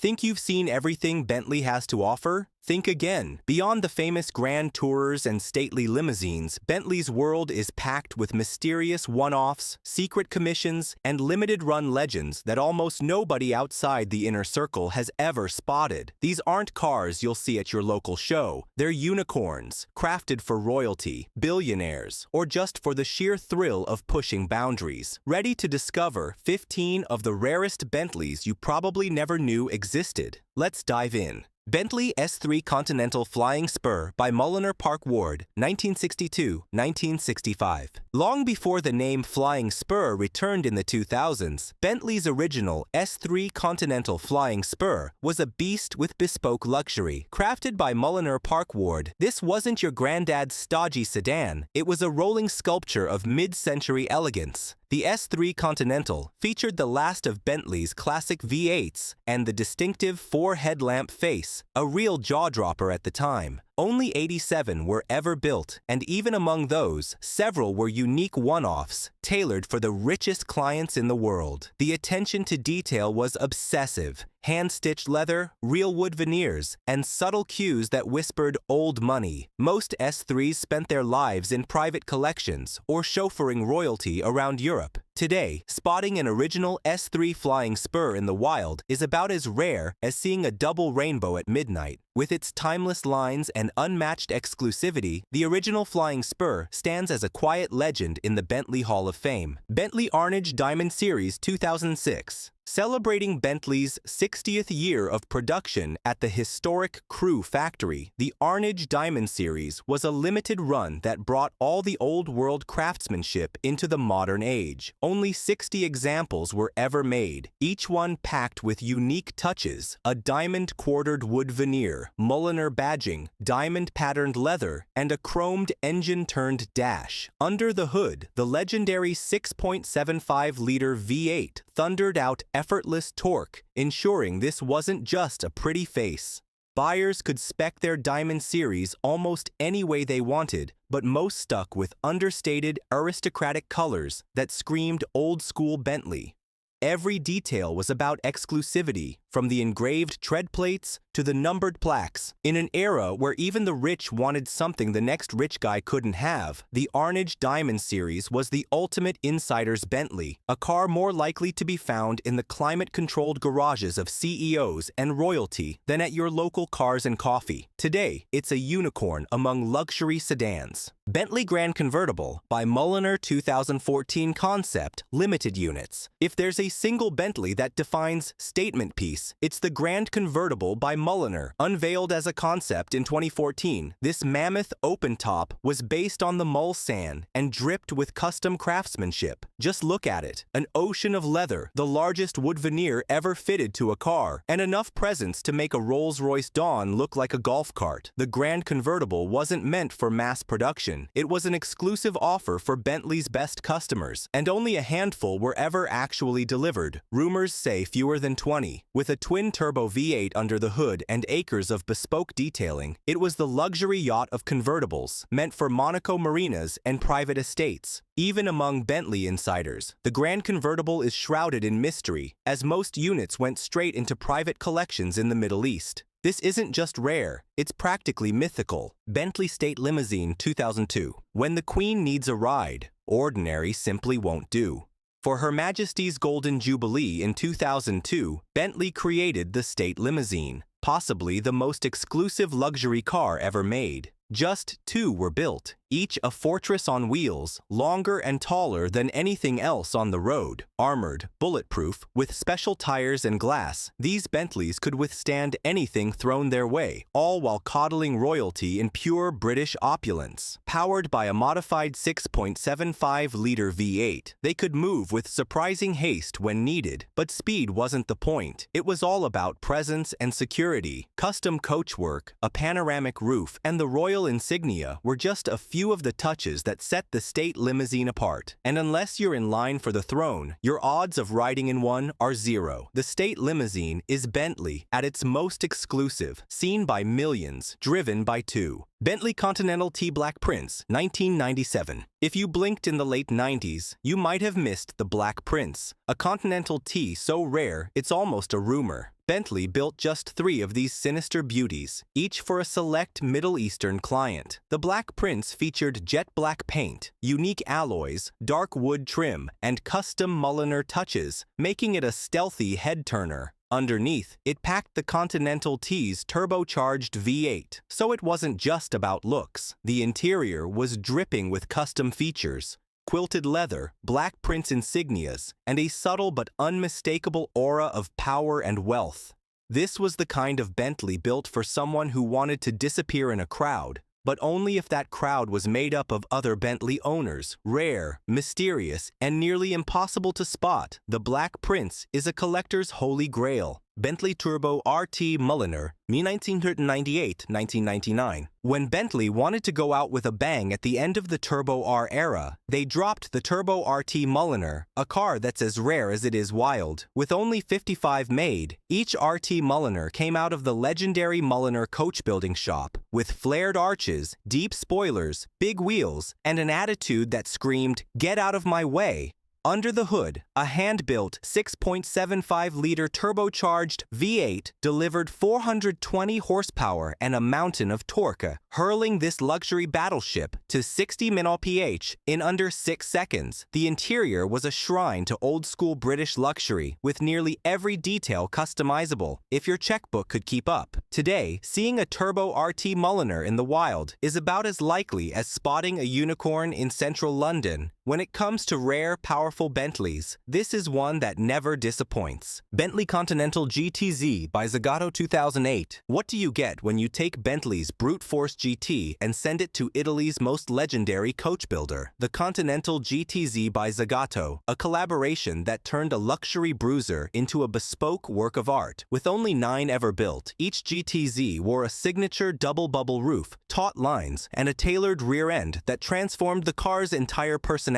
Think you've seen everything Bentley has to offer? Think again. Beyond the famous grand tours and stately limousines, Bentley's world is packed with mysterious one-offs, secret commissions, and limited-run legends that almost nobody outside the inner circle has ever spotted. These aren't cars you'll see at your local show. They're unicorns, crafted for royalty, billionaires, or just for the sheer thrill of pushing boundaries. Ready to discover 15 of the rarest Bentleys you probably never knew existed? Let's dive in. Bentley S3 Continental Flying Spur by Mulliner Park Ward, 1962-1965. Long before the name Flying Spur returned in the 2000s, Bentley's original S3 Continental Flying Spur was a beast with bespoke luxury. Crafted by Mulliner Park Ward, this wasn't your granddad's stodgy sedan, it was a rolling sculpture of mid-century elegance. The S3 Continental featured the last of Bentley's classic V8s and the distinctive four-headlamp face, a real jaw-dropper at the time. Only 87 were ever built, and even among those, several were unique one-offs, tailored for the richest clients in the world. The attention to detail was obsessive. Hand-stitched leather, real wood veneers, and subtle cues that whispered old money. Most S3s spent their lives in private collections or chauffeuring royalty around Europe. Today, spotting an original S3 Flying Spur in the wild is about as rare as seeing a double rainbow at midnight. With its timeless lines and unmatched exclusivity, the original Flying Spur stands as a quiet legend in the Bentley Hall of Fame. Bentley Arnage Diamond Series 2006. Celebrating Bentley's 60th year of production at the historic Crewe factory, the Arnage Diamond Series was a limited run that brought all the old-world craftsmanship into the modern age. Only 60 examples were ever made, each one packed with unique touches: a diamond-quartered wood veneer, Mulliner badging, diamond-patterned leather, and a chromed engine-turned dash. Under the hood, the legendary 6.75-liter V8 thundered out effortless torque, ensuring this wasn't just a pretty face. Buyers could spec their Diamond Series almost any way they wanted, but most stuck with understated, aristocratic colors that screamed old-school Bentley. Every detail was about exclusivity, from the engraved tread plates to the numbered plaques. In an era where even the rich wanted something the next rich guy couldn't have, the Arnage Diamond Series was the ultimate insider's Bentley, a car more likely to be found in the climate-controlled garages of CEOs and royalty than at your local Cars and Coffee. Today, it's a unicorn among luxury sedans. Bentley Grand Convertible by Mulliner 2014 Concept Limited Units. If there's a single Bentley that defines statement piece, it's the Grand Convertible by Mulliner. Unveiled as a concept in 2014, this mammoth open top was based on the Mulsanne and dripped with custom craftsmanship. Just look at it. An ocean of leather, the largest wood veneer ever fitted to a car, and enough presence to make a Rolls-Royce Dawn look like a golf cart. The Grand Convertible wasn't meant for mass production. It was an exclusive offer for Bentley's best customers, and only a handful were ever actually delivered. Rumors say fewer than 20. With a twin-turbo V8 under the hood and acres of bespoke detailing, it was the luxury yacht of convertibles, meant for Monaco marinas and private estates. Even among Bentley insiders, the Grand Convertible is shrouded in mystery, as most units went straight into private collections in the Middle East. This isn't just rare, it's practically mythical. Bentley State Limousine 2002. When the Queen needs a ride, ordinary simply won't do. For Her Majesty's Golden Jubilee in 2002, Bentley created the State Limousine, possibly the most exclusive luxury car ever made. Just 2 were built, each a fortress on wheels, longer and taller than anything else on the road. Armored, bulletproof, with special tires and glass, these Bentleys could withstand anything thrown their way, all while coddling royalty in pure British opulence. Powered by a modified 6.75-liter V8, they could move with surprising haste when needed, but speed wasn't the point. It was all about presence and security. Custom coachwork, a panoramic roof, and the royal insignia were just a few of the touches that set the State Limousine apart. And unless you're in line for the throne, your odds of riding in one are zero. The State Limousine is Bentley at its most exclusive, seen by millions, driven by 2. Bentley Continental T Black Prince, 1997. If you blinked in the late 90s, you might have missed the Black Prince, a Continental T so rare it's almost a rumor. Bentley built just 3 of these sinister beauties, each for a select Middle Eastern client. The Black Prince featured jet black paint, unique alloys, dark wood trim, and custom Mulliner touches, making it a stealthy head-turner. Underneath, it packed the Continental T's turbocharged V8, so it wasn't just about looks. The interior was dripping with custom features, quilted leather, Black Prince insignias, and a subtle but unmistakable aura of power and wealth. This was the kind of Bentley built for someone who wanted to disappear in a crowd, but only if that crowd was made up of other Bentley owners. Rare, mysterious, and nearly impossible to spot, the Black Prince is a collector's holy grail. Bentley Turbo RT Mulliner, 1998-1999. When Bentley wanted to go out with a bang at the end of the Turbo R era, they dropped the Turbo RT Mulliner, a car that's as rare as it is wild. With only 55 made, each RT Mulliner came out of the legendary Mulliner coach building shop, with flared arches, deep spoilers, big wheels, and an attitude that screamed, "Get out of my way." Under the hood, a hand-built 6.75-liter turbocharged V8 delivered 420 horsepower and a mountain of torque, hurling this luxury battleship to 60 mph in under 6 seconds. The interior was a shrine to old-school British luxury, with nearly every detail customizable, if your checkbook could keep up. Today, seeing a Turbo RT Mulliner in the wild is about as likely as spotting a unicorn in central London. When it comes to rare, powerful Bentleys, this is one that never disappoints. Bentley Continental GTZ by Zagato 2008. What do you get when you take Bentley's brute force GT and send it to Italy's most legendary coach builder? The Continental GTZ by Zagato, a collaboration that turned a luxury bruiser into a bespoke work of art. With only 9 ever built, each GTZ wore a signature double bubble roof, taut lines, and a tailored rear end that transformed the car's entire personality.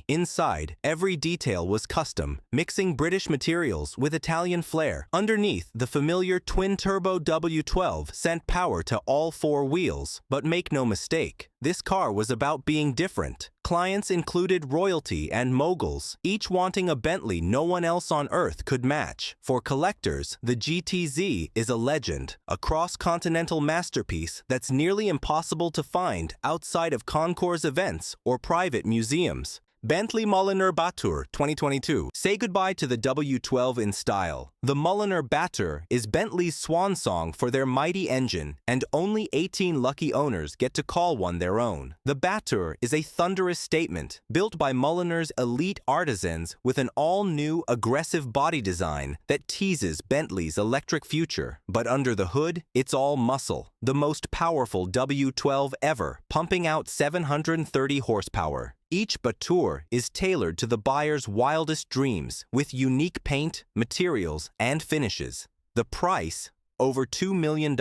Inside, every detail was custom, mixing British materials with Italian flair. Underneath, the familiar twin-turbo W12 sent power to all 4 wheels. But make no mistake, this car was about being different. Clients included royalty and moguls, each wanting a Bentley no one else on earth could match. For collectors, the GTZ is a legend, a cross-continental masterpiece that's nearly impossible to find outside of concours events or private museums. Bentley Mulliner Batteur 2022. Say goodbye to the W12 in style. The Mulliner Batteur is Bentley's swan song for their mighty engine, and only 18 lucky owners get to call one their own. The Batteur is a thunderous statement, built by Mulliner's elite artisans with an all-new, aggressive body design that teases Bentley's electric future. But under the hood, it's all muscle. The most powerful W12 ever, pumping out 730 horsepower. Each Batteur is tailored to the buyer's wildest dreams, with unique paint, materials, and finishes. The price? Over $2 million,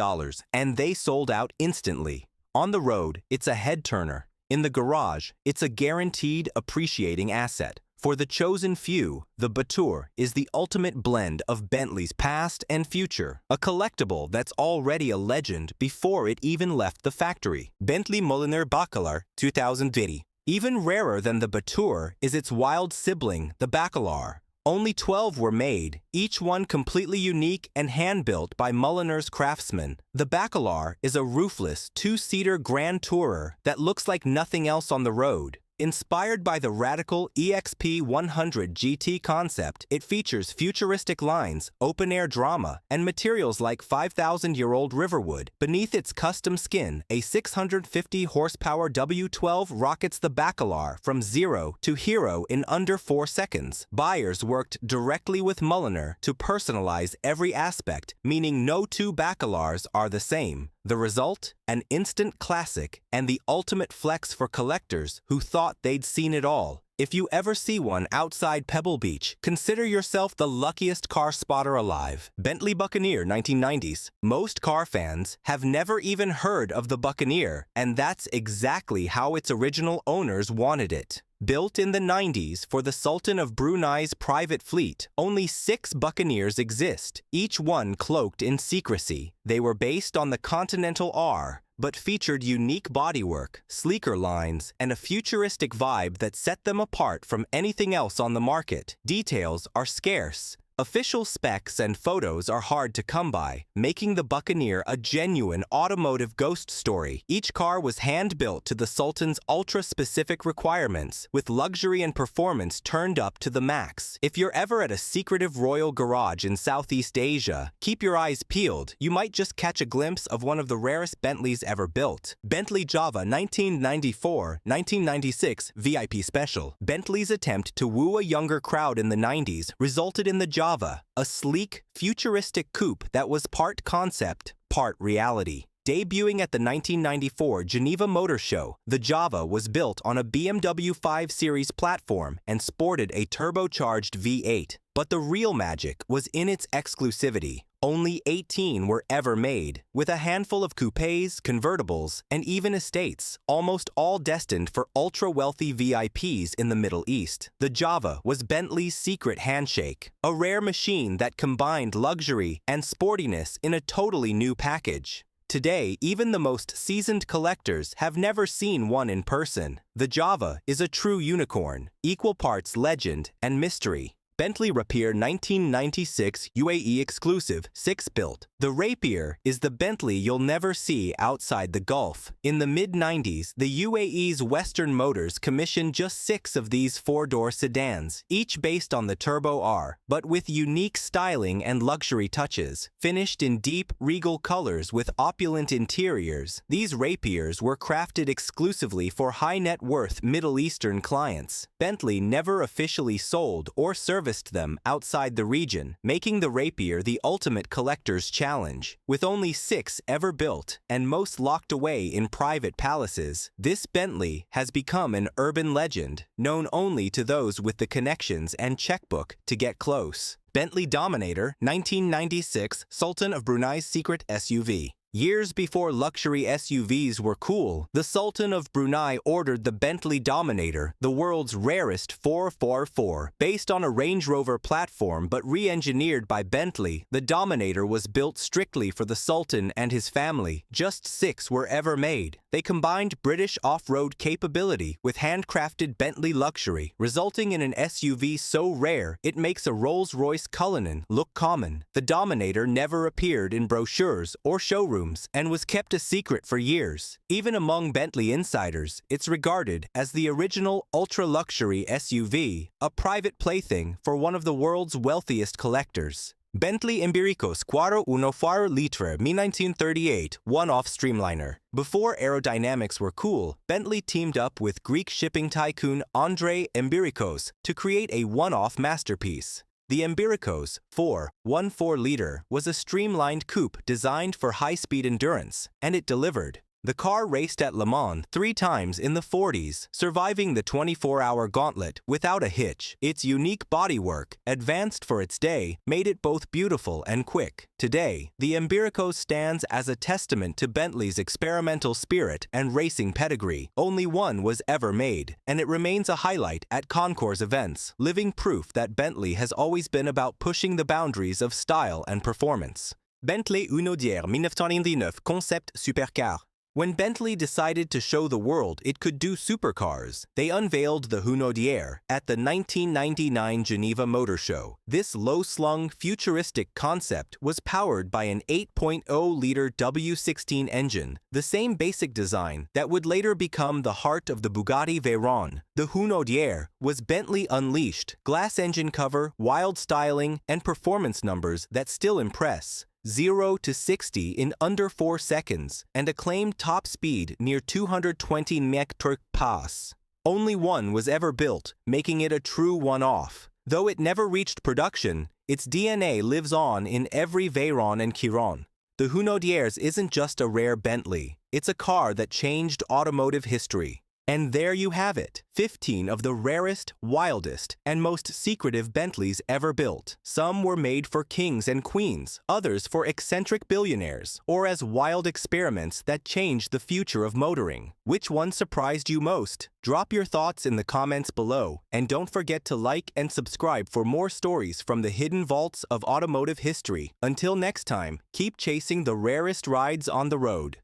and they sold out instantly. On the road, it's a head-turner. In the garage, it's a guaranteed appreciating asset. For the chosen few, the Batteur is the ultimate blend of Bentley's past and future, a collectible that's already a legend before it even left the factory. Bentley Mulliner Bacalar 2020. Even rarer than the Batteur is its wild sibling, the Bacalar. Only 12 were made, each one completely unique and hand-built by Mulliner's craftsmen. The Bacalar is a roofless, 2-seater Grand Tourer that looks like nothing else on the road. Inspired by the radical EXP 100 GT concept, it features futuristic lines, open-air drama, and materials like 5,000-year-old riverwood. Beneath its custom skin, a 650-horsepower W12 rockets the Bacalar from 0 to hero in under 4 seconds. Buyers worked directly with Mulliner to personalize every aspect, meaning no 2 Bacalars are the same. The result? An instant classic and the ultimate flex for collectors who thought they'd seen it all. If you ever see one outside Pebble Beach, consider yourself the luckiest car spotter alive. Bentley Buccaneer 1990s. Most car fans have never even heard of the Buccaneer, and that's exactly how its original owners wanted it. Built in the 90s for the Sultan of Brunei's private fleet, only 6 Buccaneers exist, each one cloaked in secrecy. They were based on the Continental R, but featured unique bodywork, sleeker lines, and a futuristic vibe that set them apart from anything else on the market. Details are scarce, Official specs and photos are hard to come by, making the Buccaneer a genuine automotive ghost story. Each car was hand-built to the Sultan's ultra-specific requirements, with luxury and performance turned up to the max. If you're ever at a secretive royal garage in Southeast Asia, keep your eyes peeled. You might just catch a glimpse of one of the rarest Bentleys ever built. Bentley Java 1994-1996 VIP Special. Bentley's attempt to woo a younger crowd in the 90s resulted in the Java, a sleek, futuristic coupe that was part concept, part reality. Debuting at the 1994 Geneva Motor Show, the Java was built on a BMW 5 Series platform and sported a turbocharged V8. But the real magic was in its exclusivity. Only 18 were ever made, with a handful of coupes, convertibles, and even estates, almost all destined for ultra-wealthy VIPs in the Middle East. The Java was Bentley's secret handshake, a rare machine that combined luxury and sportiness in a totally new package. Today, even the most seasoned collectors have never seen one in person. The Java is a true unicorn, equal parts legend and mystery. Bentley Rapier 1996 UAE exclusive 6-built. The Rapier is the Bentley you'll never see outside the Gulf. In the mid-90s, the UAE's Western Motors commissioned just 6 of these 4-door sedans, each based on the Turbo R, but with unique styling and luxury touches. Finished in deep, regal colors with opulent interiors, these Rapiers were crafted exclusively for high-net-worth Middle Eastern clients. Bentley never officially sold or serviced them outside the region, making the Rapier the ultimate collector's challenge. With only 6 ever built, and most locked away in private palaces, this Bentley has become an urban legend, known only to those with the connections and checkbook to get close. Bentley Dominator 1996 Sultan of Brunei's secret SUV. Years before luxury SUVs were cool, the Sultan of Brunei ordered the Bentley Dominator, the world's rarest 444. Based on a Range Rover platform but re-engineered by Bentley, the Dominator was built strictly for the Sultan and his family. Just 6 were ever made. They combined British off-road capability with handcrafted Bentley luxury, resulting in an SUV so rare it makes a Rolls-Royce Cullinan look common. The Dominator never appeared in brochures or showrooms and was kept a secret for years. Even among Bentley insiders, it's regarded as the original ultra-luxury SUV, a private plaything for one of the world's wealthiest collectors. Bentley Embiricos 414 litre 1938 one-off streamliner. Before aerodynamics were cool, Bentley teamed up with Greek shipping tycoon Andrei Embiricos to create a one-off masterpiece. The Embiricos 414-liter was a streamlined coupe designed for high-speed endurance, and it delivered. The car raced at Le Mans 3 times in the 40s, surviving the 24-hour gauntlet without a hitch. Its unique bodywork, advanced for its day, made it both beautiful and quick. Today, the Embiricos stands as a testament to Bentley's experimental spirit and racing pedigree. Only one was ever made, and it remains a highlight at Concours events, living proof that Bentley has always been about pushing the boundaries of style and performance. Bentley Hunaudière 1999 Concept Supercar. When Bentley decided to show the world it could do supercars, they unveiled the Hunaudière at the 1999 Geneva Motor Show. This low-slung, futuristic concept was powered by an 8.0-liter W16 engine, the same basic design that would later become the heart of the Bugatti Veyron. The Hunaudière was Bentley unleashed, glass engine cover, wild styling, and performance numbers that still impress. 0 to 60 in under 4 seconds, and a claimed top speed near 220 mph. Only one was ever built, making it a true one-off. Though it never reached production, its DNA lives on in every Veyron and Chiron. The Hunaudière isn't just a rare Bentley, it's a car that changed automotive history. And there you have it, 15 of the rarest, wildest, and most secretive Bentleys ever built. Some were made for kings and queens, others for eccentric billionaires, or as wild experiments that changed the future of motoring. Which one surprised you most? Drop your thoughts in the comments below, and don't forget to like and subscribe for more stories from the hidden vaults of automotive history. Until next time, keep chasing the rarest rides on the road.